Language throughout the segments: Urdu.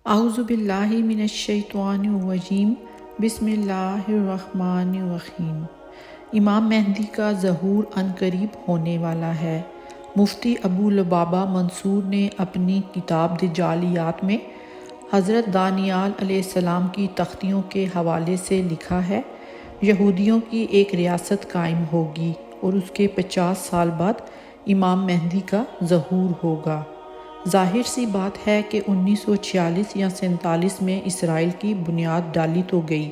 اعوذ باللہ من الشیطان الرجیم بسم اللہ الرحمن الرحیم۔ امام مہدی کا ظہور عنقریب ہونے والا ہے۔ مفتی ابو لبابہ منصور نے اپنی کتاب دجالیات میں حضرت دانیال علیہ السلام کی تختیوں کے حوالے سے لکھا ہے، یہودیوں کی ایک ریاست قائم ہوگی اور اس کے 50 سال بعد امام مہدی کا ظہور ہوگا۔ ظاہر سی بات ہے کہ 1946 یا 47 میں اسرائیل کی بنیاد ڈالی تو گئی،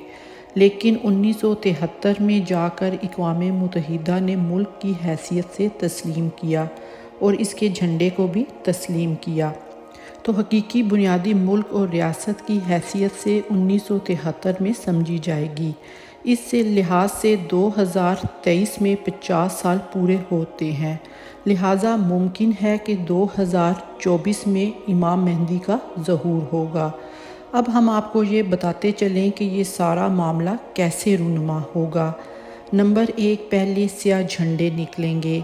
لیکن 1973 میں جا کر اقوام متحدہ نے ملک کی حیثیت سے تسلیم کیا اور اس کے جھنڈے کو بھی تسلیم کیا، تو حقیقی بنیادی ملک اور ریاست کی حیثیت سے 1973 میں سمجھی جائے گی۔ اس سے لحاظ سے 2023 میں 50 سال پورے ہوتے ہیں، لہٰذا ممکن ہے کہ 2024 میں امام مہدی کا ظہور ہوگا۔ اب ہم آپ کو یہ بتاتے چلیں کہ یہ سارا معاملہ کیسے رونما ہوگا۔ نمبر 1، پہلے سیاہ جھنڈے نکلیں گے۔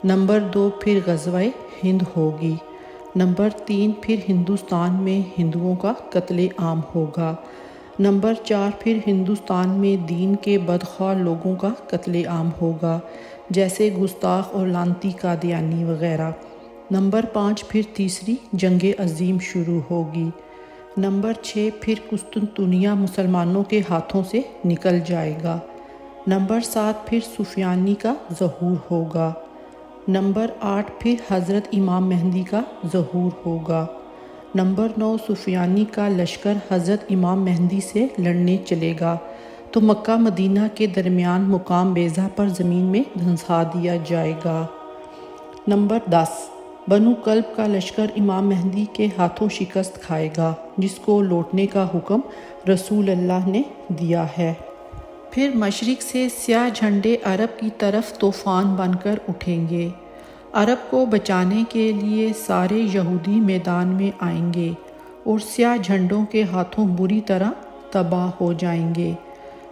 نمبر 2، پھر غزوہ ہند ہوگی۔ نمبر 3، پھر ہندوستان میں ہندوؤں کا قتل عام ہوگا۔ نمبر 4، پھر ہندوستان میں دین کے بدخواہ لوگوں کا قتل عام ہوگا، جیسے گستاخ اور لعنتی قادیانی وغیرہ۔ نمبر 5، پھر تیسری جنگ عظیم شروع ہوگی۔ نمبر 6، پھر قسطنطنیہ مسلمانوں کے ہاتھوں سے نکل جائے گا۔ نمبر 7، پھر سفیانی کا ظہور ہوگا۔ نمبر 8، پھر حضرت امام مہدی کا ظہور ہوگا۔ نمبر 9، سفیانی کا لشکر حضرت امام مہدی سے لڑنے چلے گا تو مکہ مدینہ کے درمیان مقام بیضا پر زمین میں دھنسا دیا جائے گا۔ نمبر 10، بنو کلب کا لشکر امام مہدی کے ہاتھوں شکست کھائے گا، جس کو لوٹنے کا حکم رسول اللہ نے دیا ہے۔ پھر مشرق سے سیاہ جھنڈے عرب کی طرف طوفان بن کر اٹھیں گے۔ عرب کو بچانے کے لیے سارے یہودی میدان میں آئیں گے اور سیاہ جھنڈوں کے ہاتھوں بری طرح تباہ ہو جائیں گے۔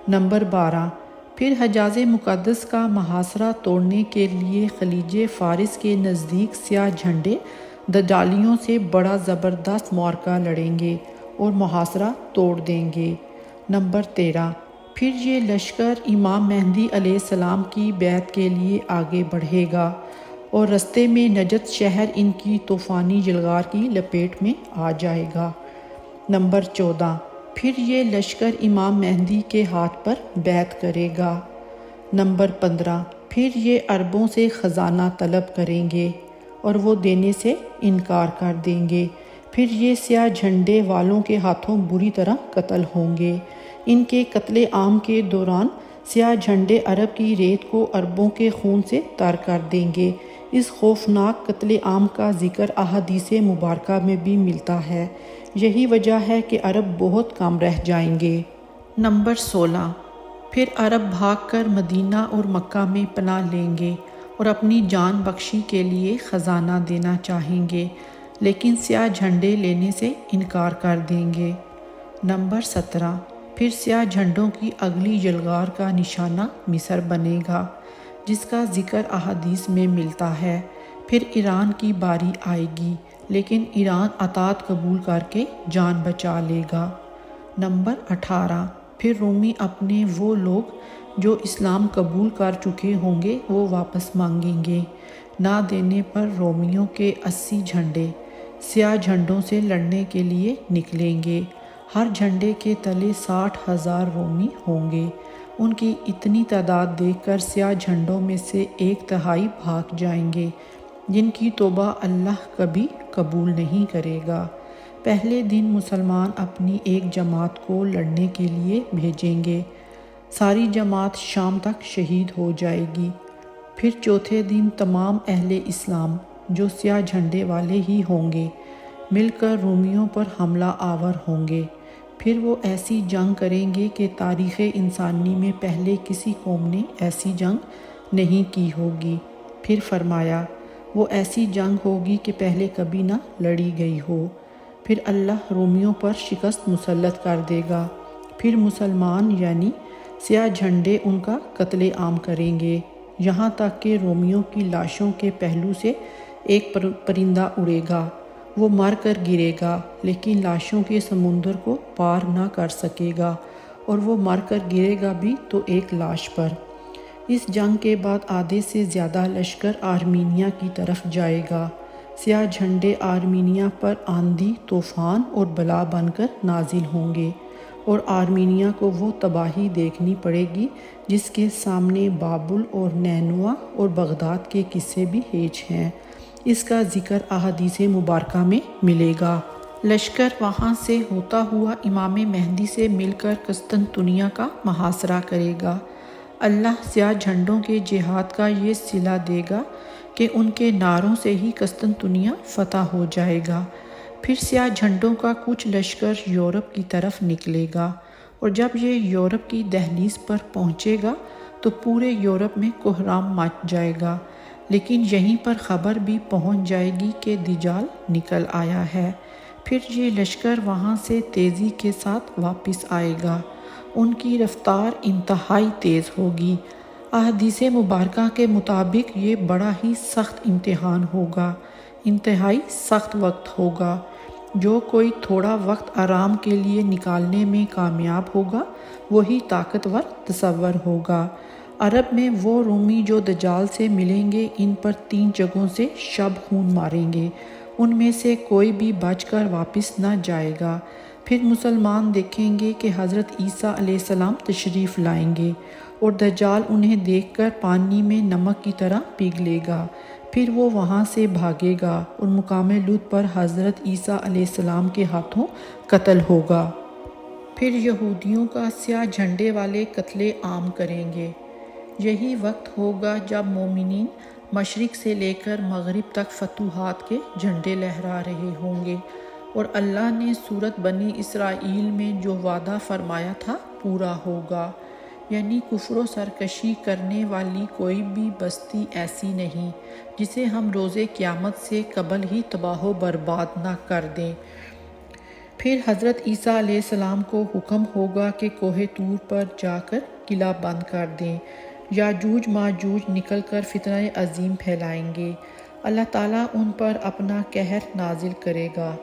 نمبر 12، پھر حجاز مقدس کا محاصرہ توڑنے کے لیے خلیج فارس کے نزدیک سیاہ جھنڈے دجالیوں سے بڑا زبردست معرکہ لڑیں گے اور محاصرہ توڑ دیں گے۔ نمبر 13، پھر یہ لشکر امام مہدی علیہ السلام کی بیعت کے لیے آگے بڑھے گا اور رستے میں نجد شہر ان کی طوفانی یلغار کی لپیٹ میں آ جائے گا۔ نمبر 14، پھر یہ لشکر امام مہدی کے ہاتھ پر بیعت کرے گا۔ نمبر 15، پھر یہ عربوں سے خزانہ طلب کریں گے اور وہ دینے سے انکار کر دیں گے۔ پھر یہ سیاہ جھنڈے والوں کے ہاتھوں بری طرح قتل ہوں گے۔ ان کے قتل عام کے دوران سیاہ جھنڈے عرب کی ریت کو عربوں کے خون سے تر کر دیں گے۔ اس خوفناک قتل عام کا ذکر احادیث مبارکہ میں بھی ملتا ہے۔ یہی وجہ ہے کہ عرب بہت کم رہ جائیں گے۔ نمبر 16، پھر عرب بھاگ کر مدینہ اور مکہ میں پناہ لیں گے اور اپنی جان بخشی کے لیے خزانہ دینا چاہیں گے، لیکن سیاہ جھنڈے لینے سے انکار کر دیں گے۔ نمبر 17، پھر سیاہ جھنڈوں کی اگلی یلغار کا نشانہ مصر بنے گا، جس کا ذکر احادیث میں ملتا ہے۔ پھر ایران کی باری آئے گی، لیکن ایران اطاعت قبول کر کے جان بچا لے گا۔ نمبر 18، پھر رومی اپنے وہ لوگ جو اسلام قبول کر چکے ہوں گے وہ واپس مانگیں گے۔ نہ دینے پر رومیوں کے 80 جھنڈے سیاہ جھنڈوں سے لڑنے کے لیے نکلیں گے۔ ہر جھنڈے کے تلے 60,000 رومی ہوں گے۔ ان کی اتنی تعداد دیکھ کر سیاہ جھنڈوں میں سے 1/3 بھاگ جائیں گے، جن کی توبہ اللہ کبھی قبول نہیں کرے گا۔ پہلے دن مسلمان اپنی ایک جماعت کو لڑنے کے لیے بھیجیں گے، ساری جماعت شام تک شہید ہو جائے گی۔ پھر چوتھے دن تمام اہل اسلام جو سیاہ جھنڈے والے ہی ہوں گے مل کر رومیوں پر حملہ آور ہوں گے۔ پھر وہ ایسی جنگ کریں گے کہ تاریخ انسانی میں پہلے کسی قوم نے ایسی جنگ نہیں کی ہوگی۔ پھر فرمایا، وہ ایسی جنگ ہوگی کہ پہلے کبھی نہ لڑی گئی ہو۔ پھر اللہ رومیوں پر شکست مسلط کر دے گا۔ پھر مسلمان یعنی سیاہ جھنڈے ان کا قتل عام کریں گے، یہاں تک کہ رومیوں کی لاشوں کے پہلو سے ایک پرندہ اڑے گا وہ مر کر گرے گا لیکن لاشوں کے سمندر کو پار نہ کر سکے گا، اور وہ مر کر گرے گا بھی تو ایک لاش پر۔ اس جنگ کے بعد آدھے سے زیادہ لشکر آرمینیا کی طرف جائے گا۔ سیاہ جھنڈے آرمینیا پر آندھی، طوفان اور بلا بن کر نازل ہوں گے، اور آرمینیا کو وہ تباہی دیکھنی پڑے گی جس کے سامنے بابل اور نینوا اور بغداد کے قصے بھی ہیج ہیں۔ اس کا ذکر احادیث مبارکہ میں ملے گا۔ لشکر وہاں سے ہوتا ہوا امام مہدی سے مل کر قسطنطنیہ کا محاصرہ کرے گا۔ اللہ سیاہ جھنڈوں کے جہاد کا یہ صلہ دے گا کہ ان کے نعروں سے ہی قسطنطنیہ فتح ہو جائے گا۔ پھر سیاہ جھنڈوں کا کچھ لشکر یورپ کی طرف نکلے گا، اور جب یہ یورپ کی دہلیز پر پہنچے گا تو پورے یورپ میں کوہرام مچ جائے گا، لیکن یہیں پر خبر بھی پہنچ جائے گی کہ دجال نکل آیا ہے۔ پھر یہ لشکر وہاں سے تیزی کے ساتھ واپس آئے گا۔ ان کی رفتار انتہائی تیز ہوگی۔ احادیث مبارکہ کے مطابق یہ بڑا ہی سخت امتحان ہوگا، انتہائی سخت وقت ہوگا۔ جو کوئی تھوڑا وقت آرام کے لیے نکالنے میں کامیاب ہوگا وہی طاقتور تصور ہوگا۔ عرب میں وہ رومی جو دجال سے ملیں گے ان پر 3 جگہوں سے شب خون ماریں گے، ان میں سے کوئی بھی بچ کر واپس نہ جائے گا۔ پھر مسلمان دیکھیں گے کہ حضرت عیسیٰ علیہ السلام تشریف لائیں گے، اور دجال انہیں دیکھ کر پانی میں نمک کی طرح پگھلے گا۔ پھر وہ وہاں سے بھاگے گا اور مقام لوط پر حضرت عیسیٰ علیہ السلام کے ہاتھوں قتل ہوگا۔ پھر یہودیوں کا سیاہ جھنڈے والے قتل عام کریں گے۔ یہی وقت ہوگا جب مومنین مشرق سے لے کر مغرب تک فتوحات کے جھنڈے لہرا رہے ہوں گے، اور اللہ نے سورۃ بنی اسرائیل میں جو وعدہ فرمایا تھا پورا ہوگا، یعنی کفر و سرکشی کرنے والی کوئی بھی بستی ایسی نہیں جسے ہم روز قیامت سے قبل ہی تباہ و برباد نہ کر دیں۔ پھر حضرت عیسیٰ علیہ السلام کو حکم ہوگا کہ کوہ طور پر جا کر قلعہ بند کر دیں۔ یاجوج ماجوج نکل کر فتنہ عظیم پھیلائیں گے۔ اللہ تعالیٰ ان پر اپنا قہر نازل کرے گا،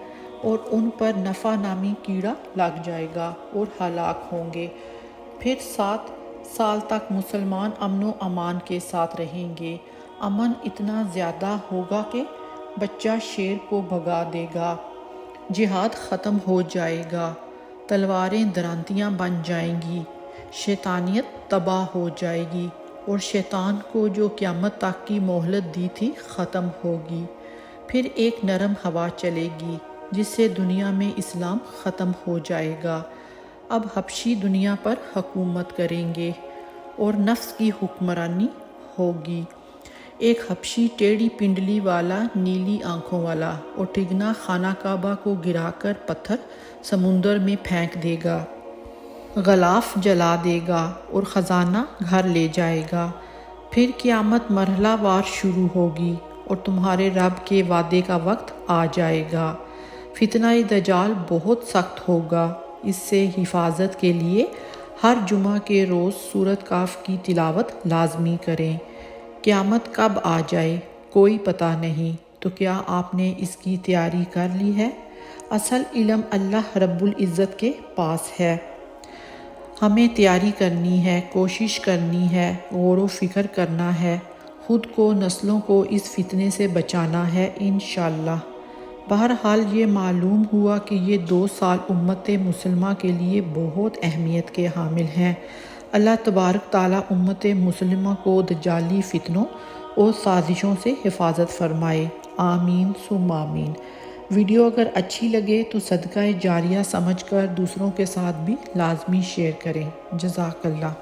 اور ان پر نفع نامی کیڑا لگ جائے گا اور ہلاک ہوں گے۔ پھر 7 سال تک مسلمان امن و امان کے ساتھ رہیں گے۔ امن اتنا زیادہ ہوگا کہ بچہ شیر کو بھگا دے گا، جہاد ختم ہو جائے گا، تلواریں درانتیاں بن جائیں گی، شیطانیت تباہ ہو جائے گی، اور شیطان کو جو قیامت تک کی مہلت دی تھی ختم ہوگی۔ پھر ایک نرم ہوا چلے گی جس سے دنیا میں اسلام ختم ہو جائے گا۔ اب حبشی دنیا پر حکومت کریں گے اور نفس کی حکمرانی ہوگی۔ ایک حبشی ٹیڑھی پنڈلی والا، نیلی آنکھوں والا، اور ٹگنا خانہ کعبہ کو گرا کر پتھر سمندر میں پھینک دے گا، غلاف جلا دے گا اور خزانہ گھر لے جائے گا۔ پھر قیامت مرحلہ وار شروع ہوگی اور تمہارے رب کے وعدے کا وقت آ جائے گا۔ فتنہ دجال بہت سخت ہوگا۔ اس سے حفاظت کے لیے ہر جمعہ کے روز سورۃ کہف کی تلاوت لازمی کریں۔ قیامت کب آ جائے کوئی پتہ نہیں، تو کیا آپ نے اس کی تیاری کر لی ہے؟ اصل علم اللہ رب العزت کے پاس ہے۔ ہمیں تیاری کرنی ہے، کوشش کرنی ہے، غور و فکر کرنا ہے، خود کو، نسلوں کو اس فتنے سے بچانا ہے انشاءاللہ۔ بہرحال یہ معلوم ہوا کہ یہ 2 سال امت مسلمہ کے لیے بہت اہمیت کے حامل ہیں۔ اللہ تبارک تعالیٰ امت مسلمہ کو دجالی فتنوں اور سازشوں سے حفاظت فرمائے، آمین ثم آمین۔ ویڈیو اگر اچھی لگے تو صدقہ جاریہ سمجھ کر دوسروں کے ساتھ بھی لازمی شیئر کریں۔ جزاک اللہ۔